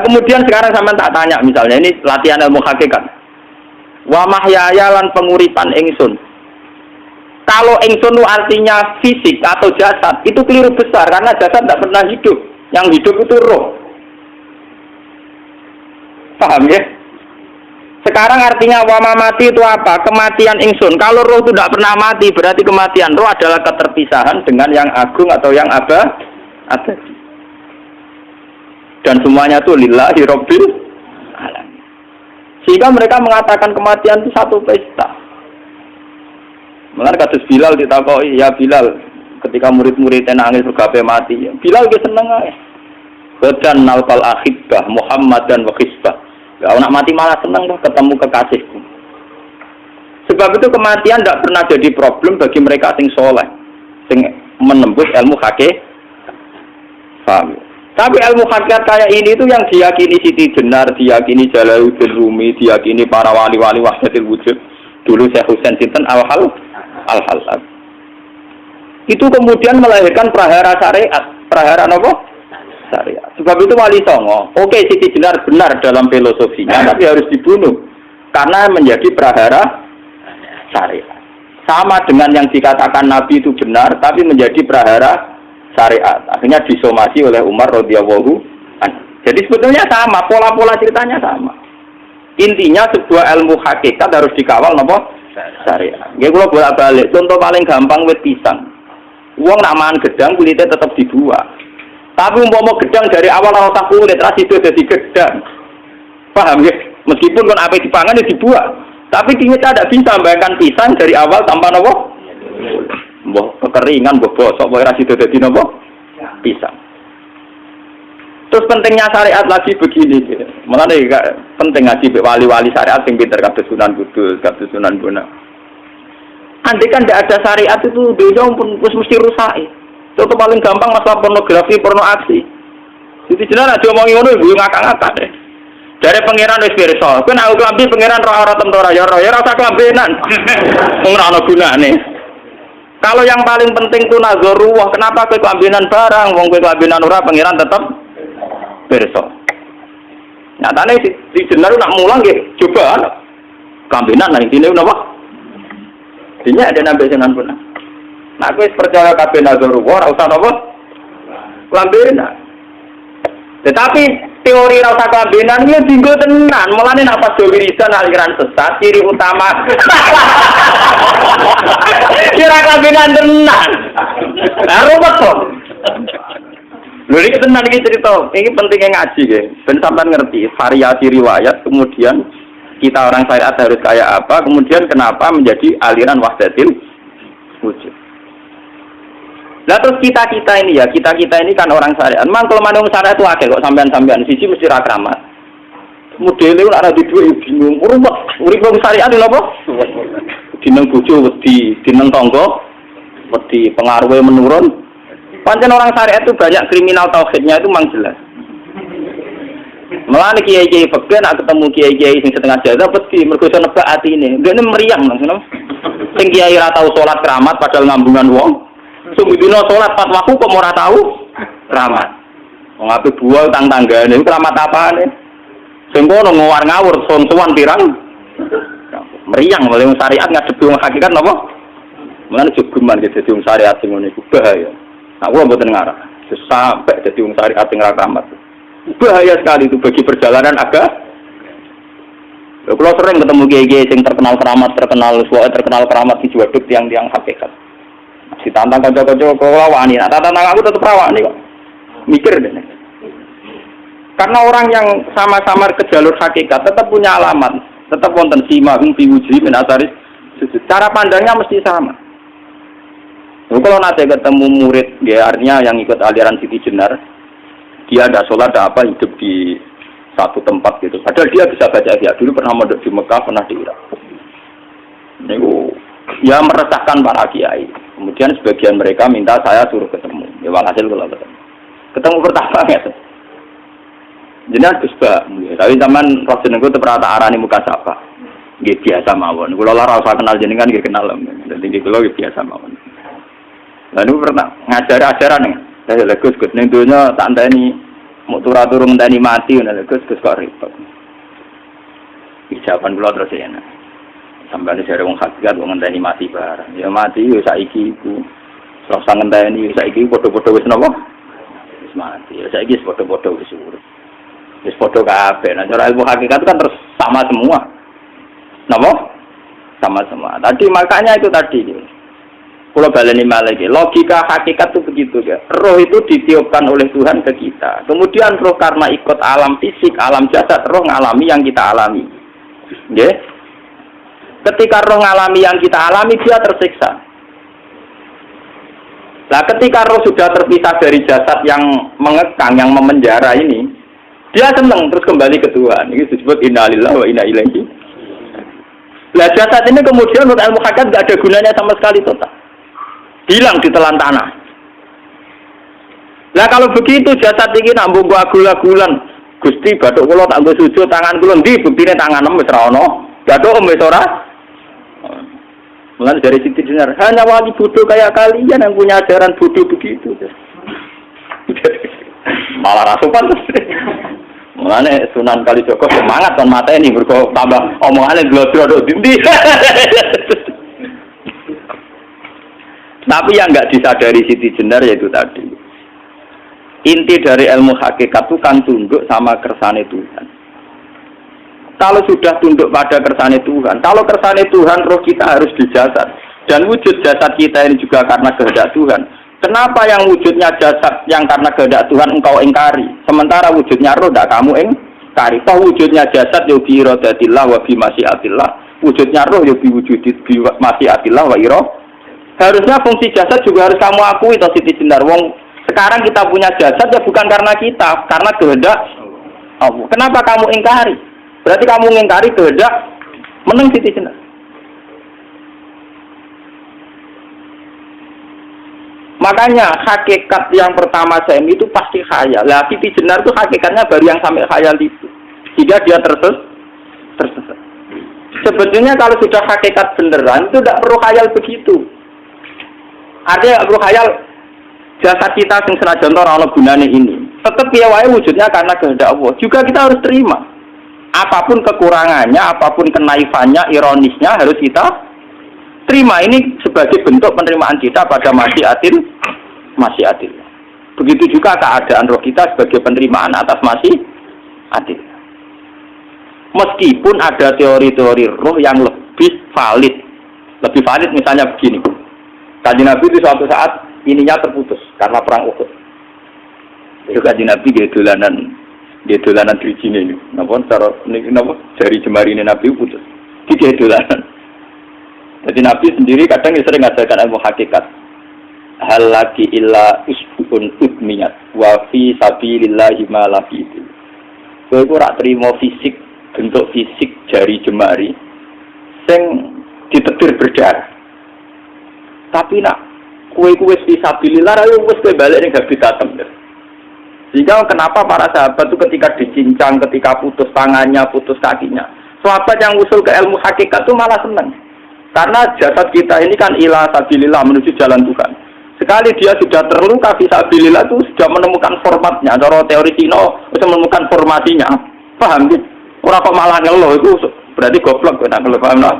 kemudian sekarang sampean tak tanya misalnya ini latihan ilmu hakikat. Wa mahyaya lan penguripan ingsun. Kalau ingsun itu artinya fisik atau jasad, itu keliru besar karena jasad tidak pernah hidup. Yang hidup itu roh. Paham ya? Sekarang artinya wa mati itu apa? Kematian ingsun. Kalau roh itu tidak pernah mati, berarti kematian roh adalah keterpisahan dengan yang agung atau yang abadi. Dan semuanya itu lillahi rabbil alamin. Sehingga mereka mengatakan kematian itu satu pesta. Mulane kados Bilal ditakoki, ya Bilal, ketika murid-muridnya nangis bergape mati, ya Bilal ge seneng ae. Badan nalqal ahibbah Muhammadan wa hisbah. Ya nak mati malah seneng tuh ketemu kekasihku. Sebab itu kematian tidak pernah jadi problem bagi mereka sing soleh, sing menembus ilmu hakikat. Paham? Tapi ilmu hakikat kayak ini itu yang diyakini Siti Jenar, diyakini Jalaluddin Rumi, diyakini para wali-wali wahdatul wujud. Dulu Syekh Husain sinten Al-Halal. Itu kemudian melahirkan prahara syariat. Prahara apa? Syariat. Sebab itu Wali Songo, oke Siti Jenar benar dalam filosofinya, tapi harus dibunuh karena menjadi prahara syariat. Sama dengan yang dikatakan Nabi itu benar, tapi menjadi prahara syariat. Akhirnya disomasi oleh Umar radhiyallahu anhu. Jadi sebetulnya sama, pola-pola ceritanya sama. Intinya sebuah ilmu hakikat harus dikawal napa? Syariat. Nggih kula bolak-balik. Contoh paling gampang wit pisang. Wong nak mangan gedang kulitnya tetap dibuat. Tapi umpama gedang dari awal ora usah kulit, terus itu dadi gedang. Paham ya? Meskipun kon ape dipangan ya dibuat. Tapi kita tidak bisa membayangkan pisang dari awal tanpa napa? Mbah kekeringan, mbah bosok, mbah ora sido dadi napa? Pisang. Terus pentingnya syariat lagi begini, mulane penting ngaji wali-wali syariat sing pinter kados Sunan Kudus, kados Sunan Bonang. Andai kan tidak ada syariat itu dunia pun mesti rusak. Contoh paling gampang masalah pornografi, porno aksi. Jadi jenengan aja omongi ngono ibu ngakak-ngakak deh. Dari pangeran wis pirsa, kowe nek klambi pangeran ora tentara ya ora usah klambenan. Wong ora ana gunane. Kalau yang paling penting itu nazarullah, kenapa kowe klambenan barang, wong kowe klambenan ora pangeran tetap pirsa. Nyatane di jenar nak mulang nggih coba klambenan lah intine napa? Dinya ada nabi jenengan pun. Nah, kowe percaya kabeh nazarullah ora usah napa? Klambenan. Tetapi teori ora usah klambenan iki dinggo tenan. Mulane nek pas wiridan aliran sesat ciri utama. Kira klambenan tenan. Lah ruwet kok. Lho iki tenan iki cerita. Iki pentingnya ngaji nggih. Ben sampean ngerti variasi riwayat, kemudian kita orang syariat harus kayak apa, kemudian kenapa menjadi aliran wahdatul wujud. Nah terus kita ini kan orang syariat. Memang kalau manung syariat itu akeh kok sampean siji mesti ra kramat. Modele ora di duwe bingung. Ruwet. Urip wong syariat lho apa? Dineng bojo wedi, dineng tangga wedi, pengaruhe menurun. Pancen orang syariat itu banyak kriminal tauhidnya itu memang jelas. Mulane kiai-kiai fikih nek ketemu kiai-kiai sing setengah jaga wedi mergo iso nebak atine. Ndekne meriang langsung. Sing kiai ra tau salat keramat padahal ngambungan wong. Sumidina sholat pas waktu kok ora tahu keramat. Wong ape buah tang tanggane iku keramat apane? Sing kono ngawur-ngawur son-sowan pirang. Meriang oleh syariat ngadepi wong hakikat napa? Mulane jogeman dadi wong syariat sing ngene iku bahaya. Nah, kula mboten ngarah. Sampai dadi wong syariat sing ra keramat. Bahaya sekali itu bagi perjalanan agama. Kalau sering ketemu kiai-kiai sing terkenal keramat di Juwaduk tiang-tiang hakikat. Ditantang kanca-kanca kula wani, nah tantang aku tetep rawani kok. Mikir deh. Karena orang yang sama-sama ke jalur hakikat tetap punya alamat, tetap wonten simahum fi wujuhi min atsari sujud. Cara pandangnya mesti sama. Kalau nanti ketemu murid, ya artinya yang ikut aliran Siti Jenar, dia ada sholat, ada apa, hidup di satu tempat gitu. Padahal dia bisa baca ihya. Dulu pernah mondok di Mekah, pernah di Irak. Itu ya meresahkan para kiai. Kemudian sebagian mereka minta saya suruh ketemu. Ya walhasil kalau ketemu pertama ya. Jenengan Gus Ba, tapi zaman roh jenengku teu pernah tak arani muka sapa. Nggih biasa mawon. Kula ora usah kenal jenengan nggih kenal. Dadi nggih kula biasa mawon. Lah niku pernah ngajari ajaran nih. Saya Gus ning donya tak enteni Mau turu ngenteni mati ngono Gus kok repot. Jawaban kula terus enak. Sampai jare wong hakikat wong ngenteni mati bareng. Ya mati yo saiki iku. Rasa ngenteni saiki padha-padha wis napa? Wis mati. Ya saiki wis padha-padha wis urip. Wis padha kabeh. Nah cara ilmu hakikat kan terus sama semua. Napa? Sama semua. Tadi makanya itu tadi. Kalau baleni malih logika hakikat itu begitu ya. Roh itu ditiupkan oleh Tuhan ke kita. Kemudian roh karena ikut alam fisik, alam jasad, roh ngalami yang kita alami. Nggih. Ketika roh ngalami yang kita alami dia tersiksa. Nah, ketika roh sudah terpisah dari jasad yang mengekang, yang memenjara ini, dia senang terus kembali ke Tuhan. Ini disebut innalillahi wa inna ilaihi. Lah jasad ini kemudian menurut ilmu hakikat enggak ada gunanya sama sekali total. Hilang di telan tanah. Lah kalau begitu jasad iki nak mbok agul-agulan, Gusti bathuk kula tak nggo sujud tangan kula ndi buktine tanganem wis ra ono. Bathuk wis ora. Mulane dari Siti Jenar, hanya wali bodoh kayak kalian yang punya ajaran bodoh begitu. Malah ra sopan. Mulane Sunan Kalijaga semangat kon mateni mergo tambah omongane glodro ndi. Tapi yang nggak disadari Siti Jenar yaitu tadi. Inti dari ilmu hakikat itu kan tunduk sama kersane Tuhan. Kalau sudah tunduk pada kersane Tuhan, kalau kersane Tuhan roh kita harus di jasad. Dan wujud jasad kita ini juga karena kehendak Tuhan. Kenapa yang wujudnya jasad yang karena kehendak Tuhan engkau ingkari? Sementara wujudnya roh tidak kamu ingkari. Toh wujudnya jasad ya bi iradatillah wa bi masyiatillah. Wujudnya roh ya bi wujudit bi masyiatillah wa iradatillah. Harusnya fungsi jasad juga harus kamu akui toh Siti Jenar. Wong sekarang kita punya jasad ya bukan karena kita, karena kehendak Allah. Kenapa kamu ingkari? Berarti kamu ingkari kehendak meneng Siti Jenar. Makanya hakikat yang pertama saya itu pasti khayal. Lah Siti Jenar itu hakikatnya baru yang sampai khayal itu. Sehingga dia tersesat. Sebetulnya kalau sudah hakikat beneran itu tidak perlu khayal begitu. Artinya perlu khayal jasad kita sing senajan ora ana gunane ini. Tetap piye wae wujudnya karena kehendak Allah. Juga kita harus terima. Apapun kekurangannya, apapun kenaifannya, ironisnya harus kita terima. Ini sebagai bentuk penerimaan kita pada masyiatil. Begitu juga keadaan roh kita sebagai penerimaan atas masyiatil. Meskipun ada teori-teori roh yang lebih valid misalnya begini. Kanjeng Nabi itu suatu saat ininya terputus karena perang Uhud. Itu Kanjeng Nabi dia dolanan drijine ini. Napa cara napa jari jemari ini Nabi putus. Dia dolanan. Jadi Nabi sendiri kadang sering ngajarkan ilmu hakikat. Hal lagi illa usbun udmiyat wa fi sabilillahi ma lafitu. Kowe ora trimo fisik, bentuk fisik jari jemari sing ditetir berdarah. Tapi nak kue fisabilillah ayo wis kowe balik ning habitatem. Sehingga kenapa para sahabat itu ketika dicincang, ketika putus tangannya, putus kakinya, sahabat yang usul ke ilmu hakikat itu malah senang. Karena jasad kita ini kan ila sabilillah menuju jalan Tuhan. Sekali dia sudah terluka fisabilillah itu sudah menemukan formatnya. Cara teori Cina sudah menemukan formasinya. Paham gitu? Ora kok malah ngeluh itu berarti goblok kok nak ngeluh, paham tak?